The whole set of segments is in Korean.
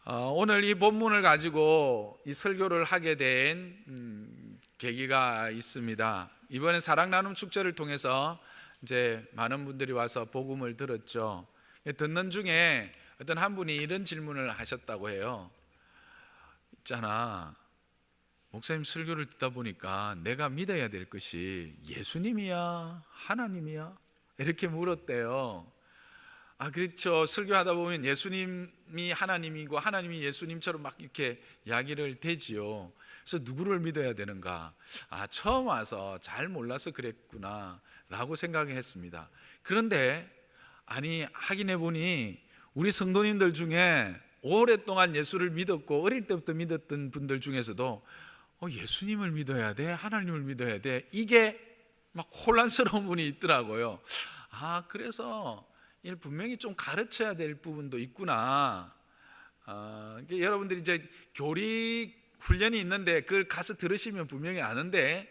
오늘 이 본문을 가지고 이 설교를 하게 된 계기가 있습니다. 이번에 사랑 나눔 축제를 통해서 이제 많은 분들이 와서 복음을 들었죠. 듣는 중에 어떤 한 분이 이런 질문을 하셨다고 해요. 있잖아, 목사님 설교를 듣다 보니까 내가 믿어야 될 것이 예수님이야, 하나님이야? 이렇게 물었대요. 그렇죠. 설교하다 보면 예수님이 하나님이고 하나님이 예수님처럼 막 이렇게 이야기를 되지요. 그래서 누구를 믿어야 되는가? 처음 와서 잘 몰라서 그랬구나 라고 생각했습니다. 그런데 확인해 보니 우리 성도님들 중에 오랫동안 예수를 믿었고 어릴 때부터 믿었던 분들 중에서도 예수님을 믿어야 돼? 하나님을 믿어야 돼? 이게 막 혼란스러운 분이 있더라고요. 그래서 분명히 좀 가르쳐야 될 부분도 있구나. 여러분들이 이제 교리 훈련이 있는데 그걸 가서 들으시면 분명히 아는데,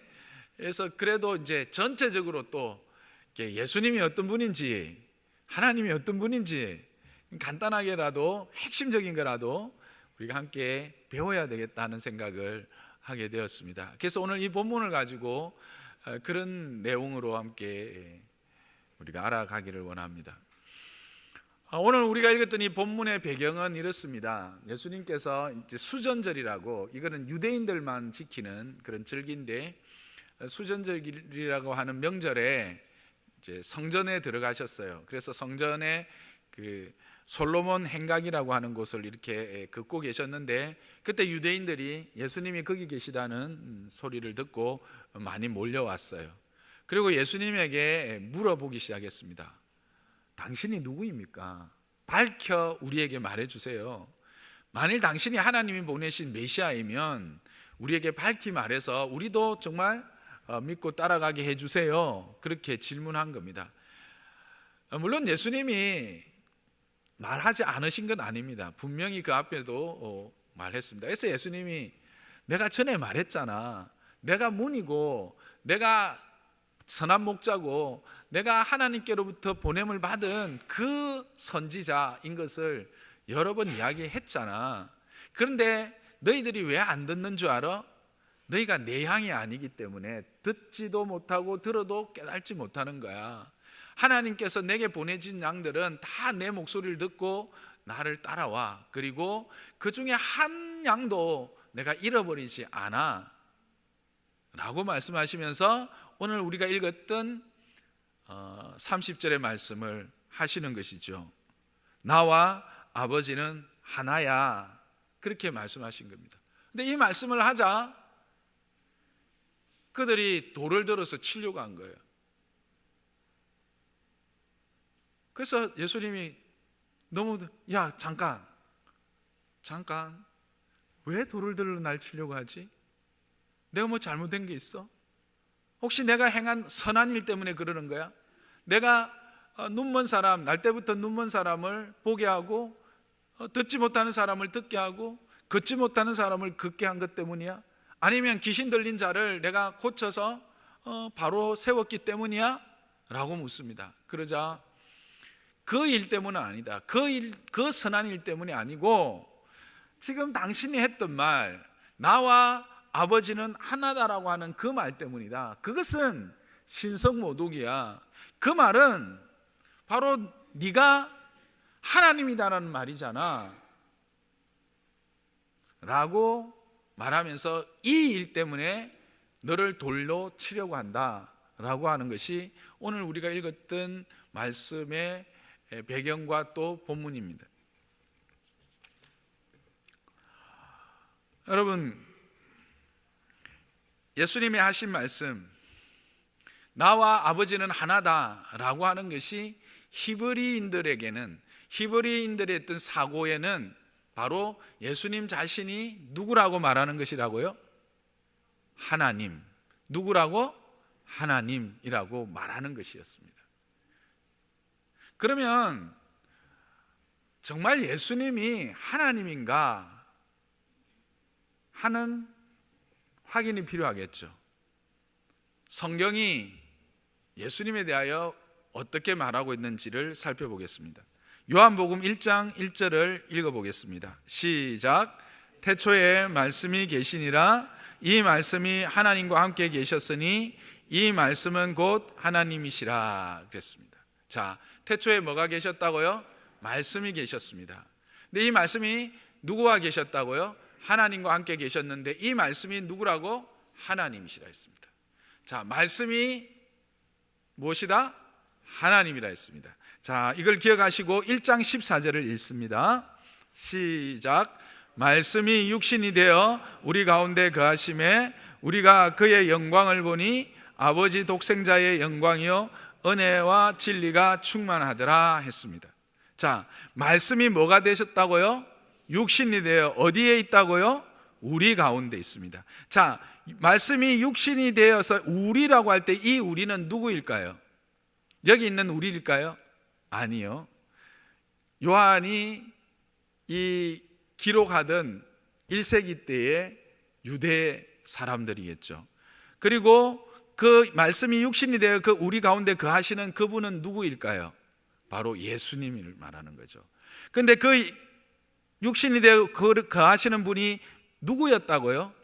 그래서 그래도 이제 전체적으로 또 예수님이 어떤 분인지 하나님이 어떤 분인지 간단하게라도 핵심적인 거라도 우리가 함께 배워야 되겠다는 생각을 하게 되었습니다. 그래서 오늘 이 본문을 가지고 그런 내용으로 함께 우리가 알아가기를 원합니다. 오늘 우리가 읽었던 이 본문의 배경은 이렇습니다. 예수님께서 이제 수전절이라고, 이거는 유대인들만 지키는 그런 절기인데, 수전절이라고 하는 명절에 이제 성전에 들어가셨어요. 그래서 성전에 그 솔로몬 행각이라고 하는 곳을 이렇게 걷고 계셨는데, 그때 유대인들이 예수님이 거기 계시다는 소리를 듣고 많이 몰려왔어요. 그리고 예수님에게 물어보기 시작했습니다. 당신이 누구입니까? 밝혀 우리에게 말해주세요. 만일 당신이 하나님이 보내신 메시아이면 우리에게 밝히 말해서 우리도 정말 믿고 따라가게 해주세요. 그렇게 질문한 겁니다. 물론 예수님이 말하지 않으신 건 아닙니다. 분명히 그 앞에도 말했습니다. 그래서 예수님이 내가 전에 말했잖아. 내가 문이고 내가 선한 목자고 내가 하나님께로부터 보냄을 받은 그 선지자인 것을 여러 번 이야기했잖아. 그런데 너희들이 왜 안 듣는 줄 알아? 너희가 내 양이 아니기 때문에 듣지도 못하고 들어도 깨닫지 못하는 거야. 하나님께서 내게 보내진 양들은 다 내 목소리를 듣고 나를 따라와. 그리고 그 중에 한 양도 내가 잃어버리지 않아 라고 말씀하시면서 오늘 우리가 읽었던 30절의 말씀을 하시는 것이죠. 나와 아버지는 하나야, 그렇게 말씀하신 겁니다. 근데 이 말씀을 하자 그들이 돌을 들어서 치려고 한 거예요. 그래서 예수님이 잠깐 왜 돌을 들어 날 치려고 하지? 내가 뭐 잘못된 게 있어? 혹시 내가 행한 선한 일 때문에 그러는 거야? 내가 눈먼 사람, 날 때부터 눈먼 사람을 보게 하고 듣지 못하는 사람을 듣게 하고 걷지 못하는 사람을 걷게 한 것 때문이야? 아니면 귀신 들린 자를 내가 고쳐서 바로 세웠기 때문이야? 라고 묻습니다. 그러자 그 일 때문은 아니다. 그 선한 일 때문이 아니고 지금 당신이 했던 말, 나와 아버지는 하나다라고 하는 그 말 때문이다. 그것은 신성모독이야. 그 말은 바로 네가 하나님이다라는 말이잖아 라고 말하면서 이 일 때문에 너를 돌로 치려고 한다 라고 하는 것이 오늘 우리가 읽었던 말씀의 배경과 또 본문입니다. 여러분, 예수님이 하신 말씀, 나와 아버지는 하나다라고 하는 것이 히브리인들의 어떤 사고에는 바로 예수님 자신이 누구라고 말하는 것이라고요? 하나님. 누구라고? 하나님이라고 말하는 것이었습니다. 그러면 정말 예수님이 하나님인가 하는 확인이 필요하겠죠. 성경이 예수님에 대하여 어떻게 말하고 있는지를 살펴보겠습니다. 요한복음 1장 1절을 읽어보겠습니다. 시작. 태초에 말씀이 계시니라. 이 말씀이 하나님과 함께 계셨으니 이 말씀은 곧 하나님이시라 그랬습니다. 자, 태초에 뭐가 계셨다고요? 말씀이 계셨습니다. 근데 이 말씀이 누구와 계셨다고요? 하나님과 함께 계셨는데 이 말씀이 누구라고? 하나님이시라 했습니다. 자, 말씀이 무엇이다? 하나님이라 했습니다. 자, 이걸 기억하시고 1장 14절을 읽습니다. 시작. 말씀이 육신이 되어 우리 가운데 거하심에 우리가 그의 영광을 보니 아버지 독생자의 영광이요 은혜와 진리가 충만하더라 했습니다. 자, 말씀이 뭐가 되셨다고요? 육신이 되어 어디에 있다고요? 우리 가운데 있습니다. 자, 말씀이 육신이 되어서 우리라고 할 때 이 우리는 누구일까요? 여기 있는 우리일까요? 아니요. 요한이 이 기록하던 1세기 때의 유대 사람들이겠죠. 그리고 그 말씀이 육신이 되어 그 우리 가운데 거하시는 그분은 누구일까요? 바로 예수님을 말하는 거죠. 그런데 그 육신이 되어 거하시는 분이 누구였다고요?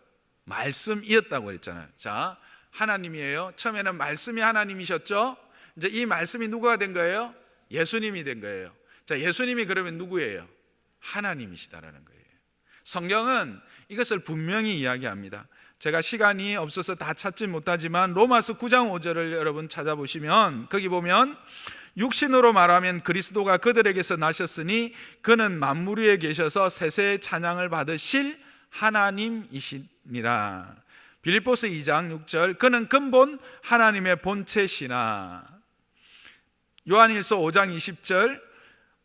말씀이었다고 했잖아요. 자, 하나님이에요. 처음에는 말씀이 하나님이셨죠. 이제 이 말씀이 누구가 된 거예요? 예수님이 된 거예요. 자, 예수님이 그러면 누구예요? 하나님이시다라는 거예요. 성경은 이것을 분명히 이야기합니다. 제가 시간이 없어서 다 찾지 못하지만 로마서 9장 5절을 여러분 찾아보시면 거기 보면 육신으로 말하면 그리스도가 그들에게서 나셨으니 그는 만물 위에 계셔서 세세의 찬양을 받으실 하나님이시니라. 빌립보서 2장 6절 그는 근본 하나님의 본체시나. 요한일서 5장 20절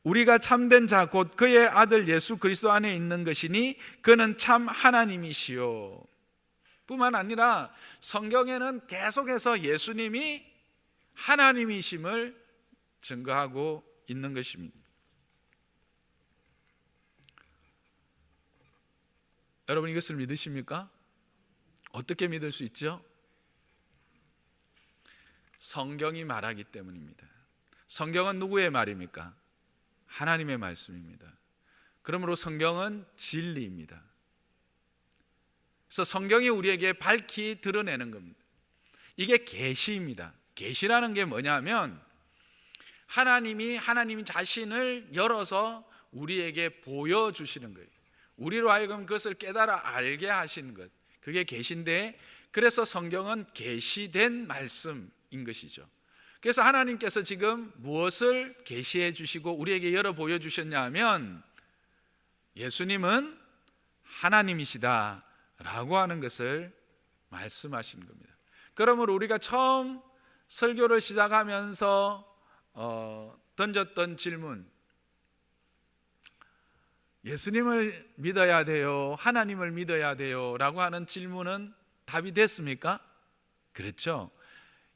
우리가 참된 자 곧 그의 아들 예수 그리스도 안에 있는 것이니 그는 참 하나님이시요. 뿐만 아니라 성경에는 계속해서 예수님이 하나님이심을 증거하고 있는 것입니다. 여러분 이것을 믿으십니까? 어떻게 믿을 수 있죠? 성경이 말하기 때문입니다. 성경은 누구의 말입니까? 하나님의 말씀입니다. 그러므로 성경은 진리입니다. 그래서 성경이 우리에게 밝히 드러내는 겁니다. 이게 계시입니다. 계시라는 게 뭐냐면 하나님이 자신을 열어서 우리에게 보여주시는 거예요. 우리로 하여금 그것을 깨달아 알게 하시는 것, 그게 계시인데, 그래서 성경은 계시된 말씀인 것이죠. 그래서 하나님께서 지금 무엇을 계시해 주시고 우리에게 열어 보여주셨냐 하면 예수님은 하나님이시다 라고 하는 것을 말씀하시는 겁니다. 그러므로 우리가 처음 설교를 시작하면서 던졌던 질문, 예수님을 믿어야 돼요? 하나님을 믿어야 돼요? 라고 하는 질문은 답이 됐습니까? 그렇죠.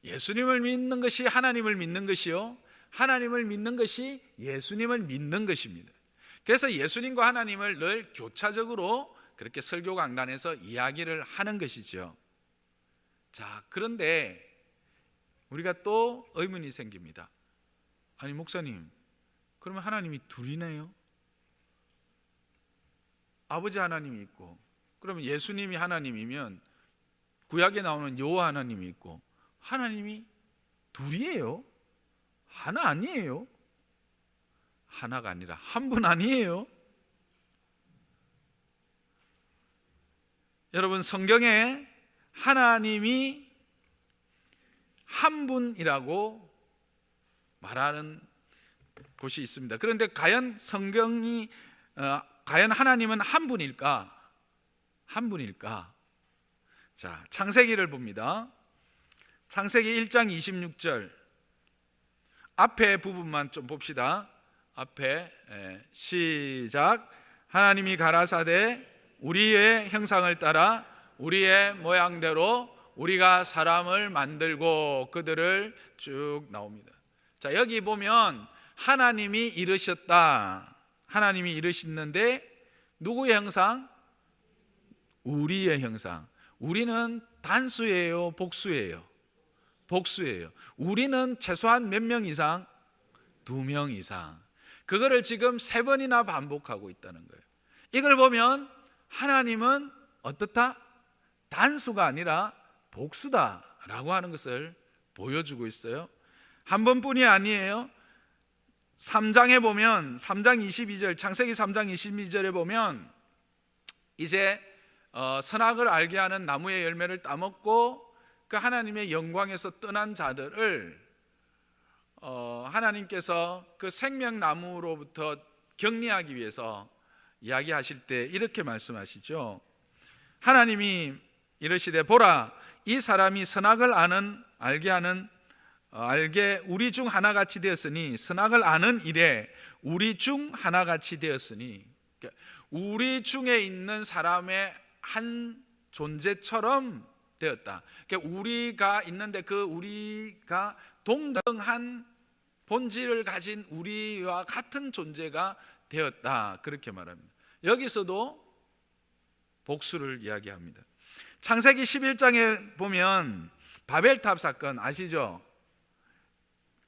예수님을 믿는 것이 하나님을 믿는 것이요, 하나님을 믿는 것이 예수님을 믿는 것입니다. 그래서 예수님과 하나님을 늘 교차적으로 그렇게 설교 강단에서 이야기를 하는 것이죠. 자, 그런데 우리가 또 의문이 생깁니다. 아니 목사님, 그러면 하나님이 둘이네요? 아버지 하나님이 있고, 그러면 예수님이 하나님이면 구약에 나오는 여호와 하나님이 있고, 하나님이 둘이에요? 하나 아니에요? 하나가 아니라 한 분 아니에요? 여러분, 성경에 하나님이 한 분이라고 말하는 곳이 있습니다. 그런데 과연 과연 하나님은 한 분일까? 한 분일까? 자, 창세기를 봅니다. 창세기 1장 26절 앞에 부분만 좀 봅시다. 앞에 시작. 하나님이 가라사대 우리의 형상을 따라 우리의 모양대로 우리가 사람을 만들고, 그들을 쭉 나옵니다. 자, 여기 보면 하나님이 이르셨다. 하나님이 이르셨는데 누구의 형상? 우리의 형상. 우리는 단수예요, 복수예요? 복수예요. 우리는 최소한 몇 명 이상? 2명 이상. 그거를 지금 3번이나 반복하고 있다는 거예요. 이걸 보면 하나님은 어떻다? 단수가 아니라 복수다라고 하는 것을 보여주고 있어요. 한 번뿐이 아니에요. 3장에 보면 3장 22절, 창세기 3장 22절에 보면 이제 선악을 알게 하는 나무의 열매를 따먹고 그 하나님의 영광에서 떠난 자들을 하나님께서 그 생명나무로부터 격리하기 위해서 이야기하실 때 이렇게 말씀하시죠. 하나님이 이르시되 보라, 이 사람이 선악을 알게 우리 중 하나같이 되었으니, 선악을 아는 일에 우리 중 하나같이 되었으니, 우리 중에 있는 사람의 한 존재처럼 되었다. 우리가 있는데 그 우리가 동등한 본질을 가진 우리와 같은 존재가 되었다, 그렇게 말합니다. 여기서도 복수를 이야기합니다. 창세기 11장에 보면 바벨탑 사건 아시죠?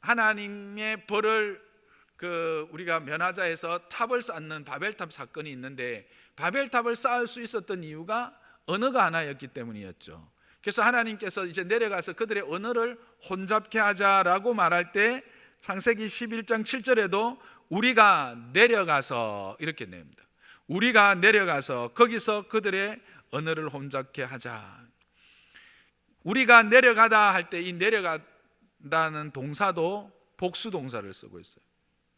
하나님의 벌을 우리가 면하자 해서 탑을 쌓는 바벨탑 사건이 있는데, 바벨탑을 쌓을 수 있었던 이유가 언어가 하나였기 때문이었죠. 그래서 하나님께서 이제 내려가서 그들의 언어를 혼잡케 하자라고 말할 때 창세기 11장 7절에도 우리가 내려가서 이렇게 냅니다. 우리가 내려가서 거기서 그들의 언어를 혼잡케 하자. 우리가 내려가다 할 때 이 내려가다는 동사도 복수 동사를 쓰고 있어요.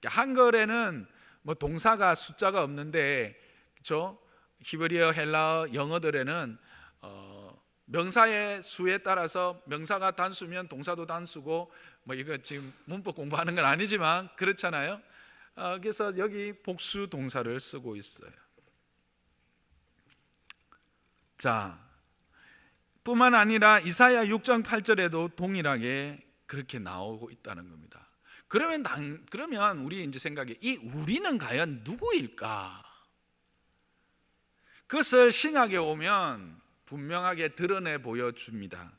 한글에는 뭐 동사가 숫자가 없는데, 그렇죠? 히브리어, 헬라어, 영어들에는 명사의 수에 따라서 명사가 단수면 동사도 단수고, 뭐 이거 지금 문법 공부하는 건 아니지만 그렇잖아요. 그래서 여기 복수 동사를 쓰고 있어요. 자, 뿐만 아니라 이사야 6장 8절에도 동일하게 그렇게 나오고 있다는 겁니다. 그러면 우리 이제 생각에 이 우리는 과연 누구일까? 그것을 신약에 오면 분명하게 드러내 보여줍니다.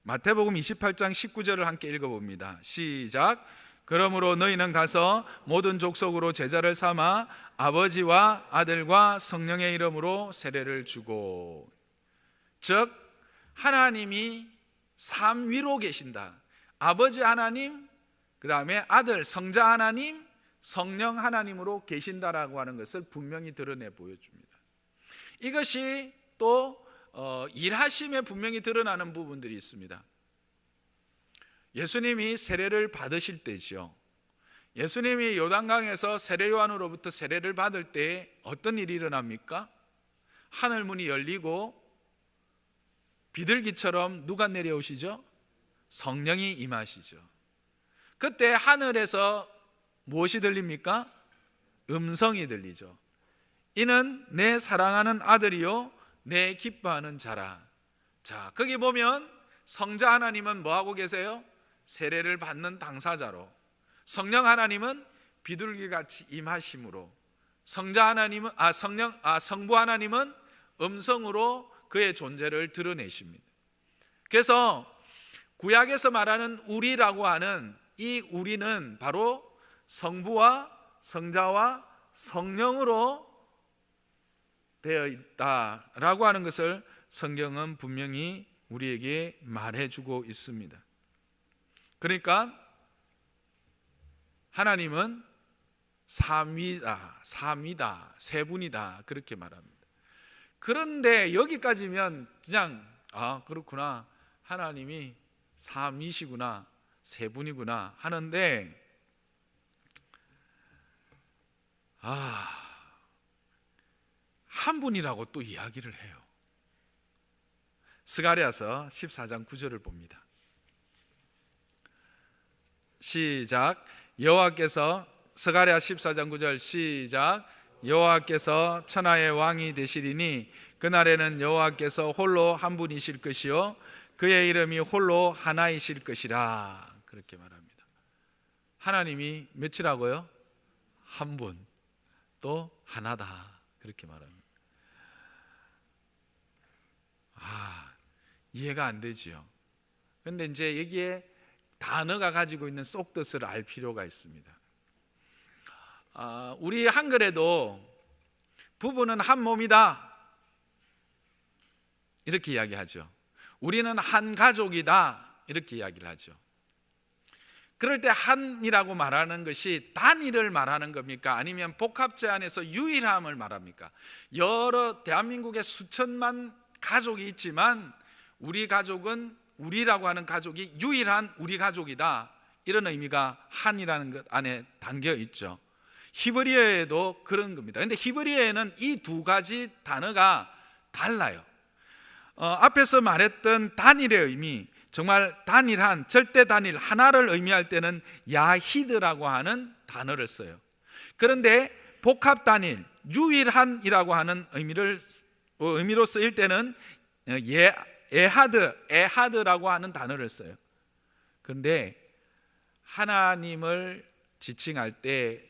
마태복음 28장 19절을 함께 읽어봅니다. 시작. 그러므로 너희는 가서 모든 족속으로 제자를 삼아 아버지와 아들과 성령의 이름으로 세례를 주고. 즉 하나님이 삼위로 계신다. 아버지 하나님, 그 다음에 아들 성자 하나님, 성령 하나님으로 계신다라고 하는 것을 분명히 드러내 보여줍니다. 이것이 또 일하심에 분명히 드러나는 부분들이 있습니다. 예수님이 세례를 받으실 때죠. 예수님이 요단강에서 세례 요한으로부터 세례를 받을 때 어떤 일이 일어납니까? 하늘문이 열리고 비둘기처럼 누가 내려오시죠? 성령이 임하시죠. 그때 하늘에서 무엇이 들립니까? 음성이 들리죠. 이는 내 사랑하는 아들이요 내 기뻐하는 자라. 자, 거기 보면 성자 하나님은 뭐하고 계세요? 세례를 받는 당사자로, 성령 하나님은 비둘기같이 임하심으로, 성부 하나님은 음성으로 그의 존재를 드러내십니다. 그래서 구약에서 말하는 우리라고 하는 이 우리는 바로 성부와 성자와 성령으로 되어 있다라고 하는 것을 성경은 분명히 우리에게 말해주고 있습니다. 그러니까 하나님은 삼위다, 세 분이다, 그렇게 말합니다. 그런데 여기까지면 그냥 그렇구나, 하나님이 삼위시구나, 세 분이구나 하는데, 한 분이라고 또 이야기를 해요. 스가랴서 14장 9절을 봅니다. 시작. 여호와께서, 스가랴 14장 9절 시작. 여호와께서 천하의 왕이 되시리니 그날에는 여호와께서 홀로 한 분이실 것이요 그의 이름이 홀로 하나이실 것이라, 그렇게 말합니다. 하나님이 몇이라고요? 한 분, 또 하나다, 그렇게 말합니다. 이해가 안 되지요. 그런데 이제 여기에 단어가 가지고 있는 속뜻을 알 필요가 있습니다. 우리 한글에도 부부는 한 몸이다 이렇게 이야기하죠. 우리는 한 가족이다 이렇게 이야기를 하죠. 그럴 때 한이라고 말하는 것이 단일을 말하는 겁니까? 아니면 복합체 안에서 유일함을 말합니까? 여러 대한민국에 수천만 가족이 있지만 우리 가족은, 우리라고 하는 가족이 유일한 우리 가족이다, 이런 의미가 한이라는 것 안에 담겨 있죠. 히브리어에도 그런 겁니다. 그런데 히브리어에는 이 두 가지 단어가 달라요. 앞에서 말했던 단일의 의미, 정말 단일한, 절대 단일, 하나를 의미할 때는 야히드라고 하는 단어를 써요. 그런데 복합 단일, 유일한이라고 하는 의미로 쓰일 때는 에하드라고 하는 단어를 써요. 그런데 하나님을 지칭할 때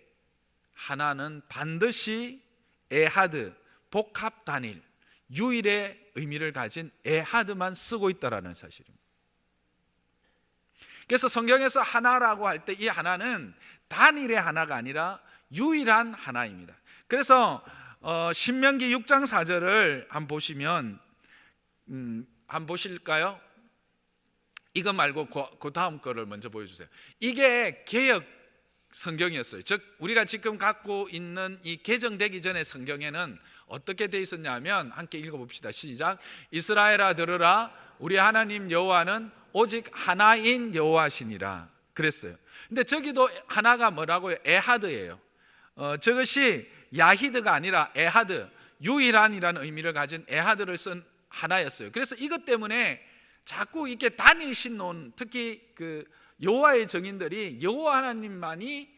하나는 반드시 에하드, 복합 단일, 유일의 의미를 가진 에하드만 쓰고 있다는 사실입니다. 그래서 성경에서 하나라고 할 때 이 하나는 단일의 하나가 아니라 유일한 하나입니다. 그래서 신명기 6장 4절을 한번 보시면, 한번 보실까요? 이거 말고 그 다음 거를 먼저 보여주세요. 이게 개역 성경이었어요. 즉 우리가 지금 갖고 있는 이 개정되기 전에 성경에는 어떻게 돼 있었냐면, 함께 읽어봅시다. 시작. 이스라엘아 들으라, 우리 하나님 여호와는 오직 하나인 여호와시니라 그랬어요. 근데 저기도 하나가 뭐라고요? 에하드예요. 저것이 야히드가 아니라 에하드, 유일한이라는 의미를 가진 에하드를 쓴 하나였어요. 그래서 이것 때문에 자꾸 이렇게 단일 신론, 특히 그 여호와의 증인들이 여호와 하나님만이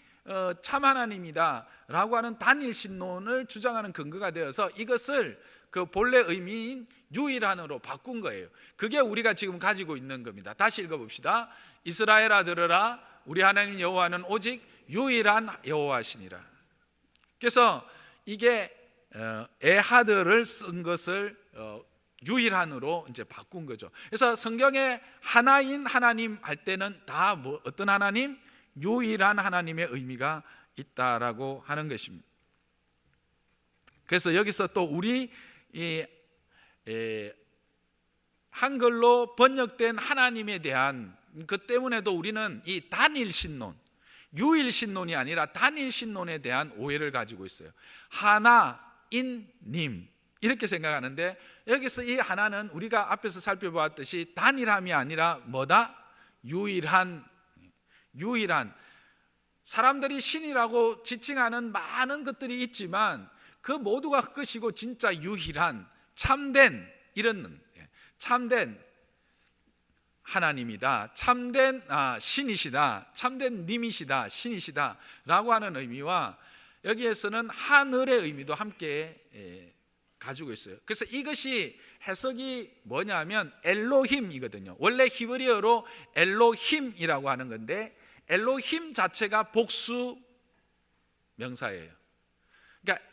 참 하나님이다 라고 하는 단일 신론을 주장하는 근거가 되어서 이것을 그 본래 의미인 유일한으로 바꾼 거예요. 그게 우리가 지금 가지고 있는 겁니다. 다시 읽어봅시다. 이스라엘아 들으라, 우리 하나님 여호와는 오직 유일한 여호와시니라. 그래서 이게 에하드를 쓴 것을 유일한으로 이제 바꾼 거죠. 그래서 성경에 하나인 하나님 할 때는 다 어떤 하나님? 유일한 하나님의 의미가 있다라고 하는 것입니다. 그래서 여기서 또 우리 한글로 번역된 하나님에 대한 그 때문에도 우리는 이 단일 신론, 유일 신론이 아니라 단일 신론에 대한 오해를 가지고 있어요. 하나인 님 이렇게 생각하는데, 여기서 이 하나는 우리가 앞에서 살펴보았듯이 단일함이 아니라 뭐다? 유일한. 사람들이 신이라고 지칭하는 많은 것들이 있지만 그 모두가 그것이고 진짜 유일한 참된, 이런 참된 하나님이다, 참된 신이시다, 참된 님이시다, 신이시다 라고 하는 의미와 여기에서는 하늘의 의미도 함께 가지고 있어요. 그래서 이것이 해석이 뭐냐면 엘로힘이거든요. 원래 히브리어로 엘로힘이라고 하는 건데, 엘로힘 자체가 복수 명사예요. 그러니까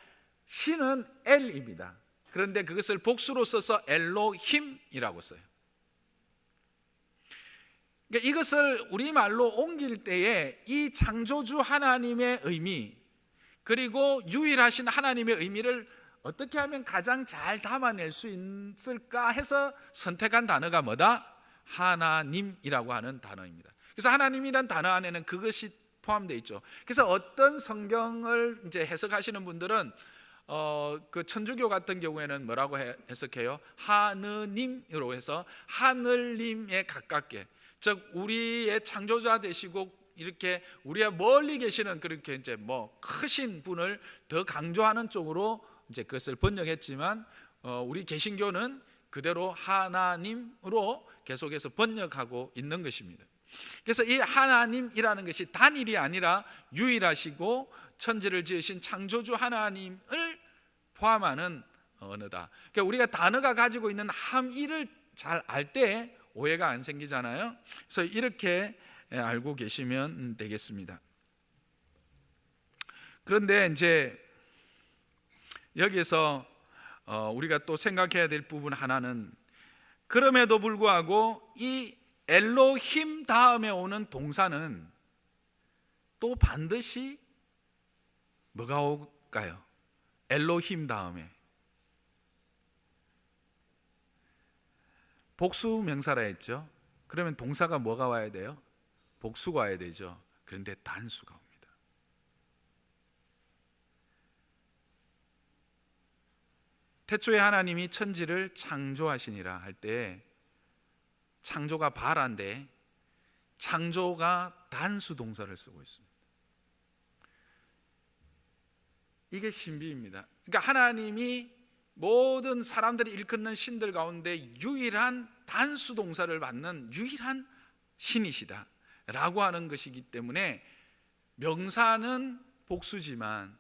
신은 엘입니다. 그런데 그것을 복수로 써서 엘로힘이라고 써요. 그러니까 이것을 우리말로 옮길 때에 이 창조주 하나님의 의미, 그리고 유일하신 하나님의 의미를 어떻게 하면 가장 잘 담아낼 수 있을까 해서 선택한 단어가 뭐다? 하나님이라고 하는 단어입니다. 그래서 하나님이란 단어 안에는 그것이 포함되어 있죠. 그래서 어떤 성경을 이제 해석하시는 분들은 그 천주교 같은 경우에는 뭐라고 해석해요? 하느님으로 해서 하늘님에 가깝게, 즉 우리의 창조자 되시고 이렇게 우리가 멀리 계시는 그렇게 이제 뭐 크신 분을 더 강조하는 쪽으로 이제 그것을 번역했지만, 우리 개신교는 그대로 하나님으로 계속해서 번역하고 있는 것입니다. 그래서 이 하나님이라는 것이 단일이 아니라 유일하시고 천지를 지으신 창조주 하나님을 포함하는 언어다. 그러니까 우리가 단어가 가지고 있는 함의를 잘 알 때 오해가 안 생기잖아요. 그래서 이렇게 알고 계시면 되겠습니다. 그런데 이제 여기에서 우리가 또 생각해야 될 부분 하나는, 그럼에도 불구하고 이 엘로힘 다음에 오는 동사는 또 반드시 뭐가 올까요? 엘로힘 다음에 복수 명사라 했죠. 그러면 동사가 뭐가 와야 돼요? 복수가 와야 되죠. 그런데 단수가 옵니다. 태초에 하나님이 천지를 창조하시니라 할 때 창조가 발아인데 창조가 단수 동사를 쓰고 있습니다. 이게 신비입니다. 그러니까 하나님이 모든 사람들이 일컫는 신들 가운데 유일한 단수 동사를 받는 유일한 신이시다 라고 하는 것이기 때문에 명사는 복수지만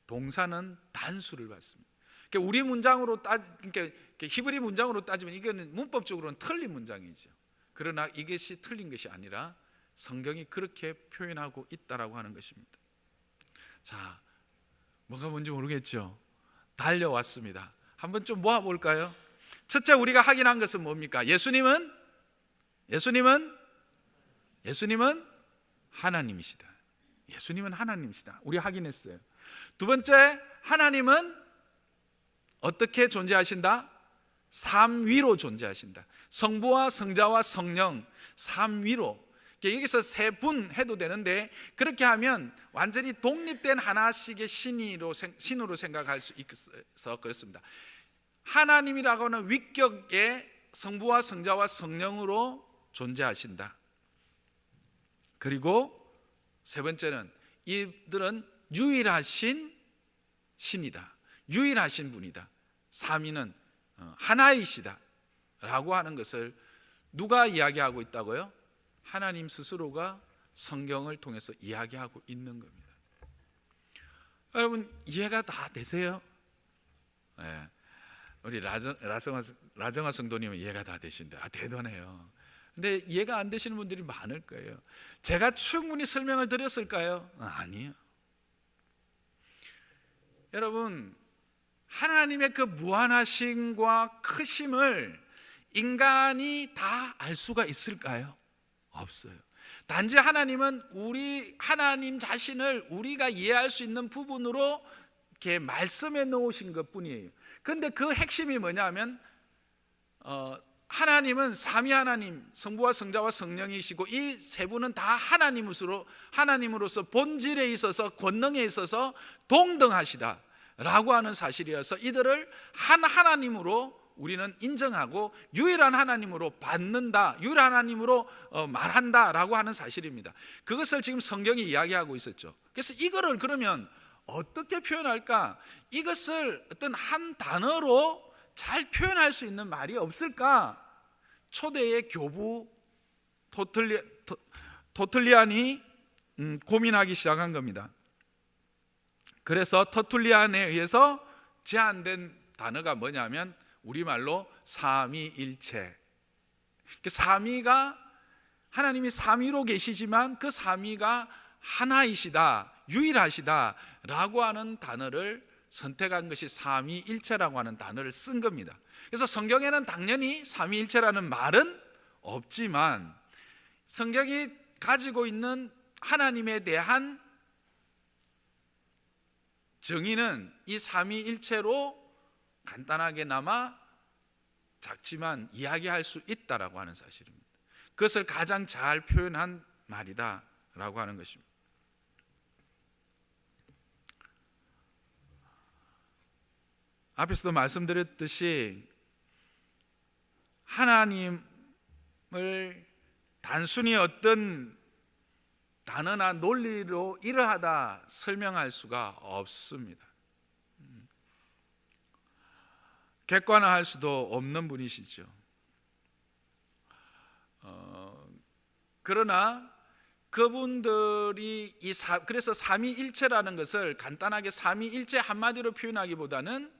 동사는 단수를 받습니다. 그러니까 우리 문장으로 그러니까 히브리 문장으로 따지면 이거는 문법적으로는 틀린 문장이죠. 그러나 이것이 틀린 것이 아니라 성경이 그렇게 표현하고 있다라고 하는 것입니다. 자, 뭐가 뭔지 모르겠죠. 달려왔습니다. 한번 좀 모아볼까요? 첫째 우리가 확인한 것은 뭡니까? 예수님은 하나님이시다. 예수님은 하나님이시다. 우리 확인했어요. 두 번째, 하나님은 어떻게 존재하신다? 삼위로 존재하신다. 성부와 성자와 성령 삼위로. 여기서 세 분 해도 되는데 그렇게 하면 완전히 독립된 하나씩의 신으로 생각할 수 있어서 그렇습니다. 하나님이라고 하는 위격의 성부와 성자와 성령으로 존재하신다. 그리고 세 번째는 이들은 유일하신 신이다. 유일하신 분이다. 삼위는 하나이시다 라고 하는 것을 누가 이야기하고 있다고요? 하나님 스스로가 성경을 통해서 이야기하고 있는 겁니다. 여러분 이해가 다 되세요? 네. 우리 라정아 성도님은 이해가 다 되신다. 대단해요. 근데 이해가 안 되시는 분들이 많을 거예요. 제가 충분히 설명을 드렸을까요? 아니에요. 여러분 하나님의 그 무한하심과 크심을 인간이 다 알 수가 있을까요? 없어요. 단지 하나님은 하나님 자신을 우리가 이해할 수 있는 부분으로 이렇게 말씀해 놓으신 것 뿐이에요. 그런데 그 핵심이 뭐냐면 하나님은 삼위 하나님, 성부와 성자와 성령이시고 이 세 분은 다 하나님으로서 본질에 있어서 권능에 있어서 동등하시다 라고 하는 사실이어서 이들을 한 하나님으로 우리는 인정하고 유일한 하나님으로 받는다, 유일한 하나님으로 말한다 라고 하는 사실입니다. 그것을 지금 성경이 이야기하고 있었죠. 그래서 이거를 그러면 어떻게 표현할까? 이것을 어떤 한 단어로 잘 표현할 수 있는 말이 없을까? 초대의 교부 토틀리안이 고민하기 시작한 겁니다. 그래서 터툴리안에 의해서 제안된 단어가 뭐냐면 우리말로 삼위일체. 삼위가 하나님이 삼위로 계시지만 그 삼위가 하나이시다, 유일하시다 라고 하는 단어를 선택한 것이 삼위일체라고 하는 단어를 쓴 겁니다. 그래서 성경에는 당연히 삼위일체라는 말은 없지만 성경이 가지고 있는 하나님에 대한 정의는 이 삼위일체로 간단하게나마 작지만 이야기할 수 있다라고 하는 사실입니다. 그것을 가장 잘 표현한 말이다라고 하는 것입니다. 앞에서도 말씀드렸듯이 하나님을 단순히 어떤 단어나 논리로 이러하다 설명할 수가 없습니다. 객관화할 수도 없는 분이시죠. 그러나 그분들이 그래서 삼위일체라는 것을 간단하게 삼위일체 한마디로 표현하기보다는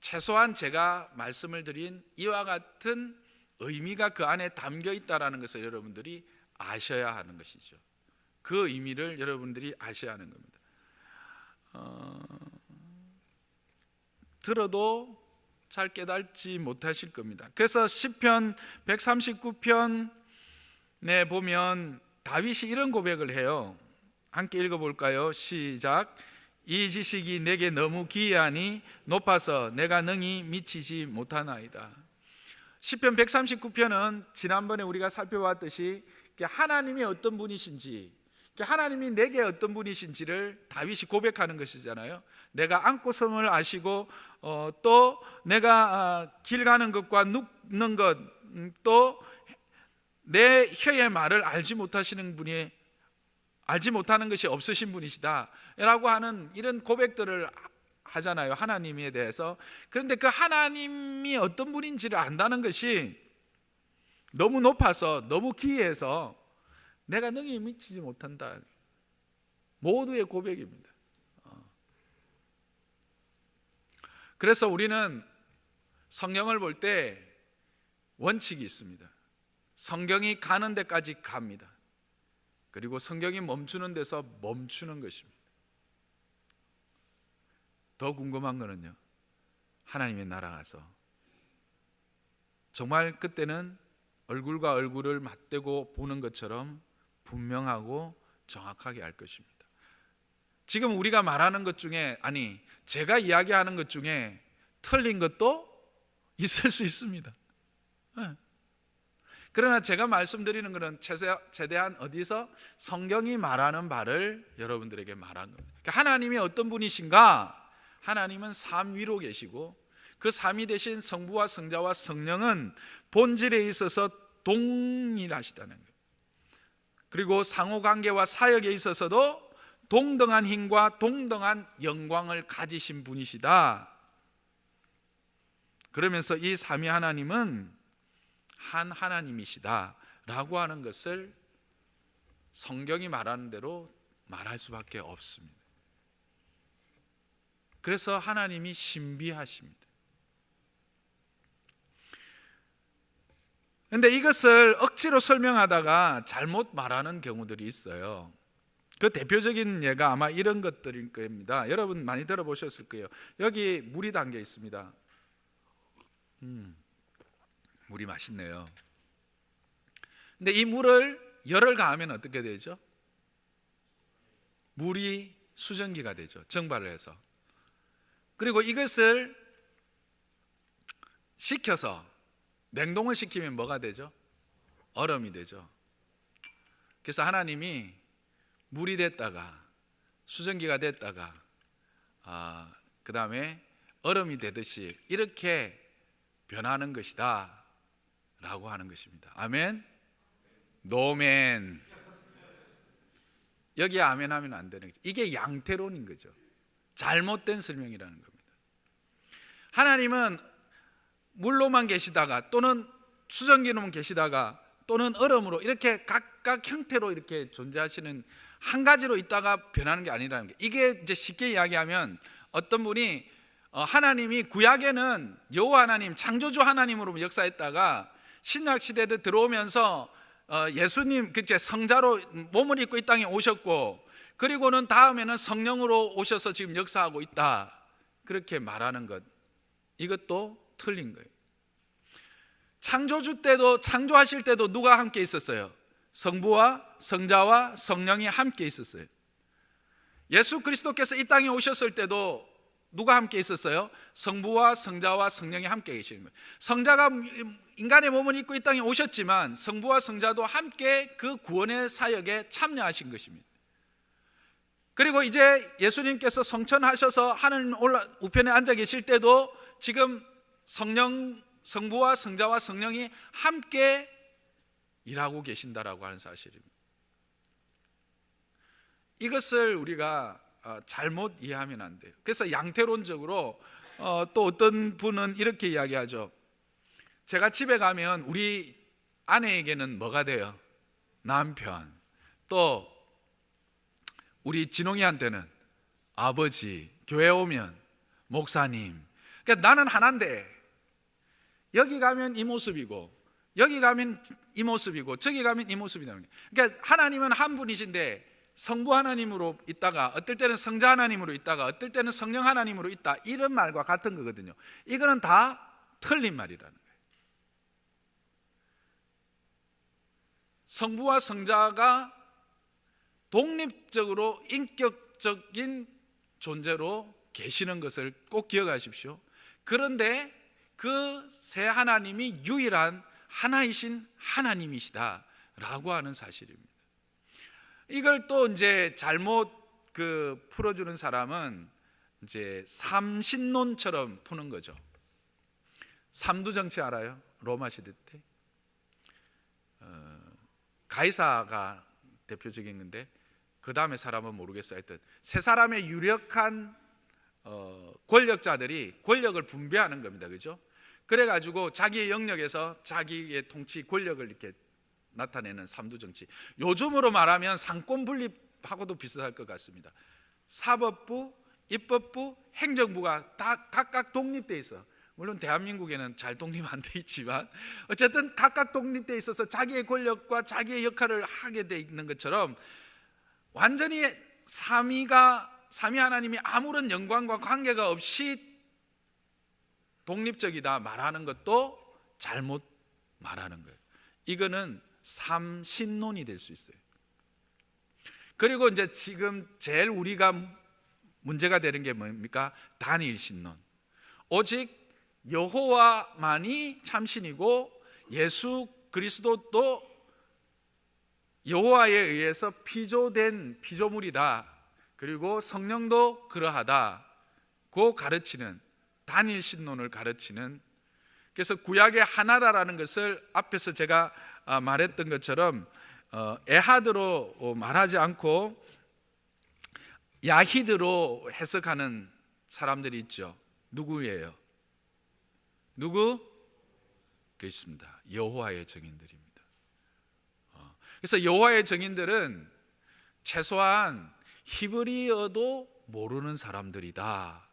최소한 제가 말씀을 드린 이와 같은 의미가 그 안에 담겨 있다라는 것을 여러분들이 아셔야 하는 것이죠. 그 의미를 여러분들이 아셔야 하는 겁니다. 들어도 잘 깨닫지 못하실 겁니다. 그래서 시편 139편에 보면 다윗이 이런 고백을 해요. 함께 읽어볼까요? 시작. 이 지식이 내게 너무 기이하니 높아서 내가 능히 미치지 못하나이다. 시편 139편은 지난번에 우리가 살펴봤듯이 하나님이 어떤 분이신지, 하나님이 내게 어떤 분이신지를 다윗이 고백하는 것이잖아요. 내가 안고 섬을 아시고 또 내가 길 가는 것과 눕는 것, 또 내 혀의 말을 알지 못하시는 분이, 알지 못하는 것이 없으신 분이시다 라고 하는 이런 고백들을 하잖아요, 하나님에 대해서. 그런데 그 하나님이 어떤 분인지를 안다는 것이 너무 높아서, 너무 기이해서 내가 능히 미치지 못한다. 모두의 고백입니다. 그래서 우리는 성경을 볼 때 원칙이 있습니다. 성경이 가는 데까지 갑니다. 그리고 성경이 멈추는 데서 멈추는 것입니다. 더 궁금한 거는요, 하나님의 나라 가서 정말 그때는 얼굴과 얼굴을 맞대고 보는 것처럼 분명하고 정확하게 알 것입니다. 지금 우리가 말하는 것 중에, 아니 제가 이야기하는 것 중에 틀린 것도 있을 수 있습니다. 그러나 제가 말씀드리는 것은 최대한 어디서 성경이 말하는 바를 여러분들에게 말한 겁니다. 그러니까 하나님이 어떤 분이신가? 하나님은 삼위로 계시고 그 삼위 대신 성부와 성자와 성령은 본질에 있어서 동일하시다는 거예요. 그리고 상호관계와 사역에 있어서도 동등한 힘과 동등한 영광을 가지신 분이시다. 그러면서 이 삼위 하나님은 한 하나님이시다 라고 하는 것을 성경이 말하는 대로 말할 수밖에 없습니다. 그래서 하나님이 신비하십니다. 그런데 이것을 억지로 설명하다가 잘못 말하는 경우들이 있어요. 그 대표적인 예가 아마 이런 것들일 겁니다. 여러분 많이 들어보셨을 거예요. 여기 물이 담겨 있습니다. 물이 맛있네요. 근데 이 물을 열을 가하면 어떻게 되죠? 물이 수증기가 되죠. 증발을 해서. 그리고 이것을 식혀서 냉동을 시키면 뭐가 되죠? 얼음이 되죠. 그래서 하나님이 물이 됐다가 수증기가 됐다가 그 다음에 얼음이 되듯이 이렇게 변하는 것이다 라고 하는 것입니다. 아멘? 노멘. 여기에 아멘 하면 안 되는 거죠. 이게 양태론인 거죠. 잘못된 설명이라는 겁니다. 하나님은 물로만 계시다가 또는 수증기로만 계시다가 또는 얼음으로 이렇게 각각 형태로 이렇게 존재하시는, 한 가지로 있다가 변하는 게 아니라는 게, 이게 이제 쉽게 이야기하면 어떤 분이 하나님이 구약에는 여호와 하나님, 창조주 하나님으로 역사했다가 신약 시대에 들어오면서 예수님 성자로 몸을 입고 이 땅에 오셨고, 그리고는 다음에는 성령으로 오셔서 지금 역사하고 있다, 그렇게 말하는 것, 이것도 틀린 거예요. 창조주 때도, 창조하실 때도 누가 함께 있었어요? 성부와 성자와 성령이 함께 있었어요. 예수 그리스도께서 이 땅에 오셨을 때도 누가 함께 있었어요? 성부와 성자와 성령이 함께 계시는 거예요. 성자가 인간의 몸을 입고 이 땅에 오셨지만 성부와 성자도 함께 그 구원의 사역에 참여하신 것입니다. 그리고 이제 예수님께서 성천하셔서 하늘 우편에 앉아 계실 때도 지금 성부와 성자와 성령이 함께 일하고 계신다라고 하는 사실입니다. 이것을 우리가 잘못 이해하면 안 돼요. 그래서 양태론적으로 또 어떤 분은 이렇게 이야기하죠. 제가 집에 가면 우리 아내에게는 뭐가 돼요? 남편. 또 우리 진홍이한테는 아버지, 교회 오면 목사님. 그러니까 나는 하나인데 여기 가면 이 모습이고 여기 가면 이 모습이고 저기 가면 이 모습이다. 그러니까 하나님은 한 분이신데 성부 하나님으로 있다가 어떨 때는 성자 하나님으로 있다가 어떨 때는 성령 하나님으로 있다, 이런 말과 같은 거거든요. 이거는 다 틀린 말이라는 거예요. 성부와 성자가 독립적으로 인격적인 존재로 계시는 것을 꼭 기억하십시오. 그런데 그 세 하나님이 유일한 하나이신 하나님이시다라고 하는 사실입니다. 이걸 또 이제 잘못 풀어주는 사람은 이제 삼신론처럼 푸는 거죠. 삼두정치 알아요? 로마 시대 때 가이사가 대표적인 건데 그 다음에 사람은 모르겠어요. 하여튼 세 사람의 유력한 권력자들이 권력을 분배하는 겁니다. 그죠? 그래가지고 자기의 영역에서 자기의 통치 권력을 이렇게 나타내는 삼두정치. 요즘으로 말하면 상권 분립하고도 비슷할 것 같습니다. 사법부, 입법부, 행정부가 다 각각 독립돼 있어. 물론 대한민국에는 잘 독립 안 돼 있지만 어쨌든 각각 독립돼 있어서 자기의 권력과 자기의 역할을 하게 돼 있는 것처럼 완전히 삼위 하나님이 아무런 연관과 관계가 없이 독립적이다 말하는 것도 잘못 말하는 거예요. 이거는 삼신론이 될 수 있어요. 그리고 이제 지금 제일 우리가 문제가 되는 게 뭡니까? 단일신론. 오직 여호와만이 참신이고 예수 그리스도도 여호와에 의해서 피조된 피조물이다. 그리고 성령도 그러하다고 가르치는 단일신론을 가르치는, 그래서 구약의 하나다라는 것을 앞에서 제가 말했던 것처럼 에하드로 말하지 않고 야히드로 해석하는 사람들이 있죠. 누구예요? 누구? 그렇습니다. 여호와의 증인들입니다. 그래서 여호와의 증인들은 최소한 히브리어도 모르는 사람들이다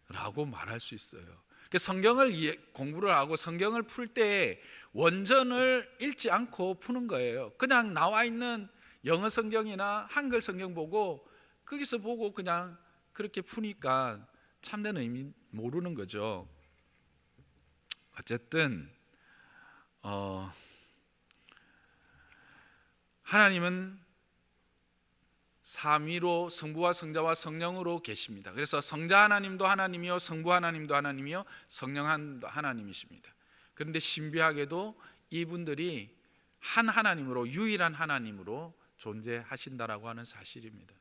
라고 말할 수 있어요. 성경을 공부를 하고 성경을 풀 때 원전을 읽지 않고 푸는 거예요. 그냥 나와 있는 영어 성경이나 한글 성경 보고 거기서 보고 그냥 그렇게 푸니까 참된 의미 모르는 거죠. 어쨌든 하나님은 삼위로 성부와 성자와 성령으로 계십니다. 그래서 성자 하나님도 하나님이요, 성부 하나님도 하나님이요, 성령 하나님이십니다. 그런데 신비하게도 이분들이 한 하나님으로, 유일한 하나님으로 존재하신다라고 하는 사실입니다.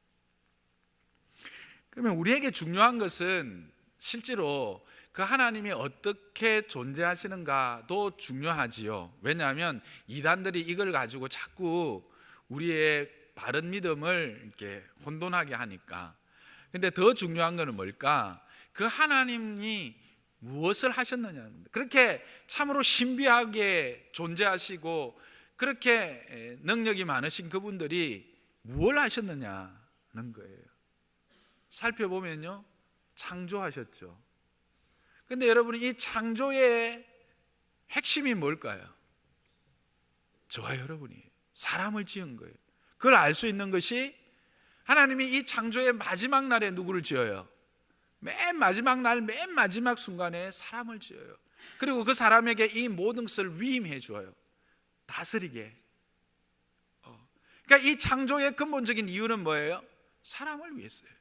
그러면 우리에게 중요한 것은 실제로 그 하나님이 어떻게 존재하시는가도 중요하지요. 왜냐하면 이단들이 이걸 가지고 자꾸 우리의 바른 믿음을 이렇게 혼돈하게 하니까. 근데 더 중요한 것은 뭘까? 그 하나님이 무엇을 하셨느냐입니다. 그렇게 참으로 신비하게 존재하시고 그렇게 능력이 많으신 그분들이 무엇을 하셨느냐는 거예요. 살펴보면요, 창조하셨죠. 근데 여러분이 이 창조의 핵심이 뭘까요? 저와 여러분이 사람을 지은 거예요. 그걸 알 수 있는 것이 하나님이 이 창조의 마지막 날에 누구를 지어요? 맨 마지막 날, 맨 마지막 순간에 사람을 지어요. 그리고 그 사람에게 이 모든 것을 위임해 주어요. 다스리게. 그러니까 이 창조의 근본적인 이유는 뭐예요? 사람을 위해서예요.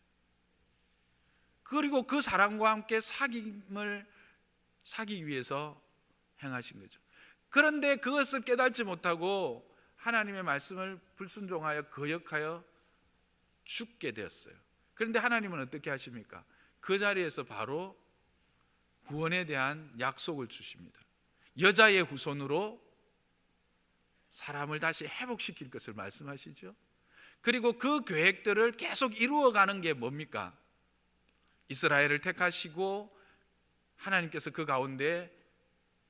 그리고 그 사람과 함께 사기 위해서 행하신 거죠. 그런데 그것을 깨닫지 못하고 하나님의 말씀을 불순종하여 거역하여 죽게 되었어요. 그런데 하나님은 어떻게 하십니까? 그 자리에서 바로 구원에 대한 약속을 주십니다. 여자의 후손으로 사람을 다시 회복시킬 것을 말씀하시죠. 그리고 그 계획들을 계속 이루어가는 게 뭡니까? 이스라엘을 택하시고 하나님께서 그 가운데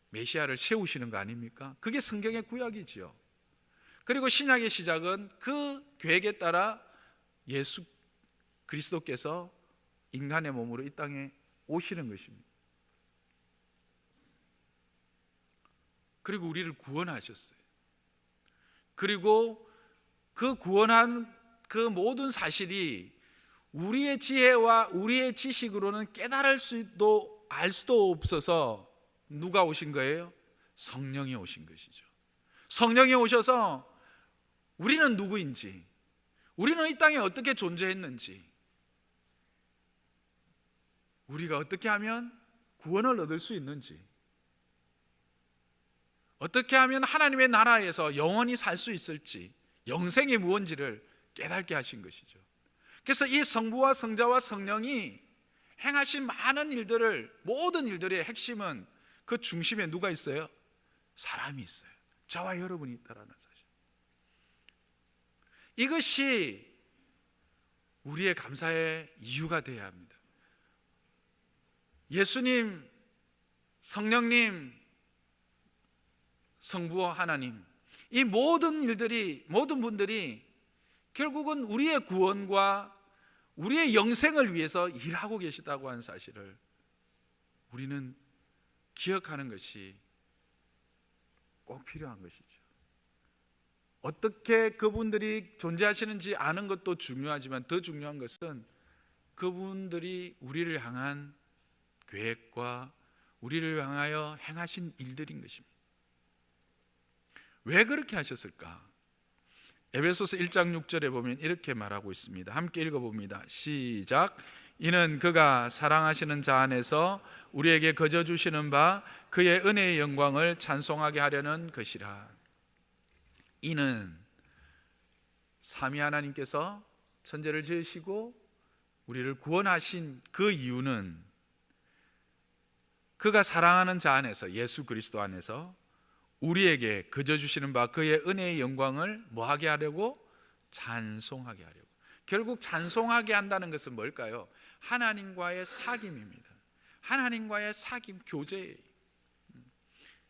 메시아를 세우시는 거 아닙니까? 그게 성경의 구약이지요. 그리고 신약의 시작은 그 계획에 따라 예수 그리스도께서 인간의 몸으로 이 땅에 오시는 것입니다. 그리고 우리를 구원하셨어요. 그리고 그 구원한 그 모든 사실이 우리의 지혜와 우리의 지식으로는 깨달을 수도 알 수도 없어서 누가 오신 거예요? 성령이 오신 것이죠. 성령이 오셔서 우리는 누구인지, 우리는 이 땅에 어떻게 존재했는지, 우리가 어떻게 하면 구원을 얻을 수 있는지, 어떻게 하면 하나님의 나라에서 영원히 살 수 있을지, 영생이 무엇인지를 깨닫게 하신 것이죠. 그래서 이 성부와 성자와 성령이 행하신 많은 일들을, 모든 일들의 핵심은 그 중심에 누가 있어요? 사람이 있어요. 저와 여러분이 있다라는 사실. 이것이 우리의 감사의 이유가 되어야 합니다. 예수님, 성령님, 성부와 하나님, 이 모든 일들이, 모든 분들이 결국은 우리의 구원과 우리의 영생을 위해서 일하고 계시다고 하는 사실을 우리는 기억하는 것이 꼭 필요한 것이죠. 어떻게 그분들이 존재하시는지 아는 것도 중요하지만 더 중요한 것은 그분들이 우리를 향한 계획과 우리를 향하여 행하신 일들인 것입니다. 왜 그렇게 하셨을까? 에베소서 1장 6절에 보면 이렇게 말하고 있습니다. 함께 읽어봅니다. 시작. 이는 그가 사랑하시는 자 안에서 우리에게 거저 주시는 바 그의 은혜의 영광을 찬송하게 하려는 것이라. 이는 삼위 하나님께서 천지를 지으시고 우리를 구원하신 그 이유는 그가 사랑하는 자 안에서, 예수 그리스도 안에서 우리에게 거저 주시는 바 그의 은혜의 영광을 뭐하게 하려고? 찬송하게 하려고. 결국 찬송하게 한다는 것은 뭘까요? 하나님과의 사귐입니다. 하나님과의 사귐, 교제예요.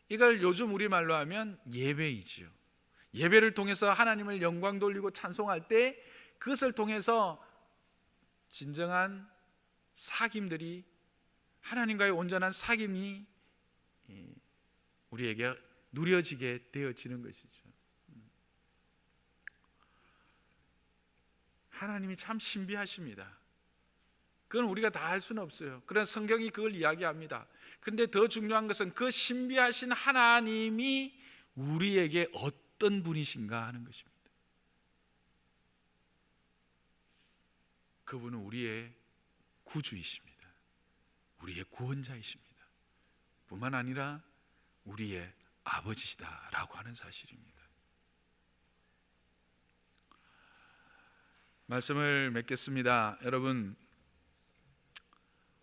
이걸 요즘 우리말로 하면 예배이지요. 예배를 통해서 하나님을 영광 돌리고 찬송할 때 그것을 통해서 진정한 사귐들이, 하나님과의 온전한 사귐이 우리에게 누려지게 되어지는 것이죠. 하나님이 참 신비하십니다. 그건 우리가 다 알 수는 없어요. 그러나 성경이 그걸 이야기합니다. 그런데 더 중요한 것은 그 신비하신 하나님이 우리에게 어떤 분이신가 하는 것입니다. 그분은 우리의 구주이십니다. 우리의 구원자이십니다. 뿐만 아니라 우리의 아버지시다라고 하는 사실입니다. 말씀을 맺겠습니다. 여러분,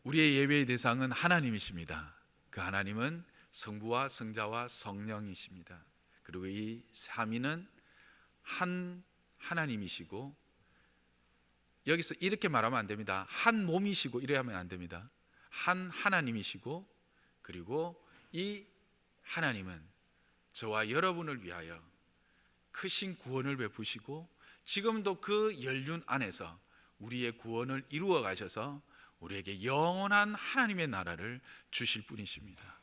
우리의 예배의 대상은 하나님이십니다. 그 하나님은 성부와 성자와 성령이십니다. 그리고 이 삼위는 한 하나님이시고, 여기서 이렇게 말하면 안 됩니다. 한 몸이시고 이래야 하면 안 됩니다. 한 하나님이시고, 그리고 이 하나님은 저와 여러분을 위하여 크신 구원을 베푸시고 지금도 그 연륜 안에서 우리의 구원을 이루어 가셔서 우리에게 영원한 하나님의 나라를 주실 분이십니다.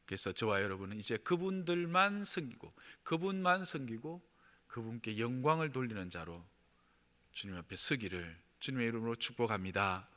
그래서 저와 여러분은 이제 그분들만 섬기고 그분만 섬기고 그분께 영광을 돌리는 자로 주님 앞에 서기를 주님의 이름으로 축복합니다.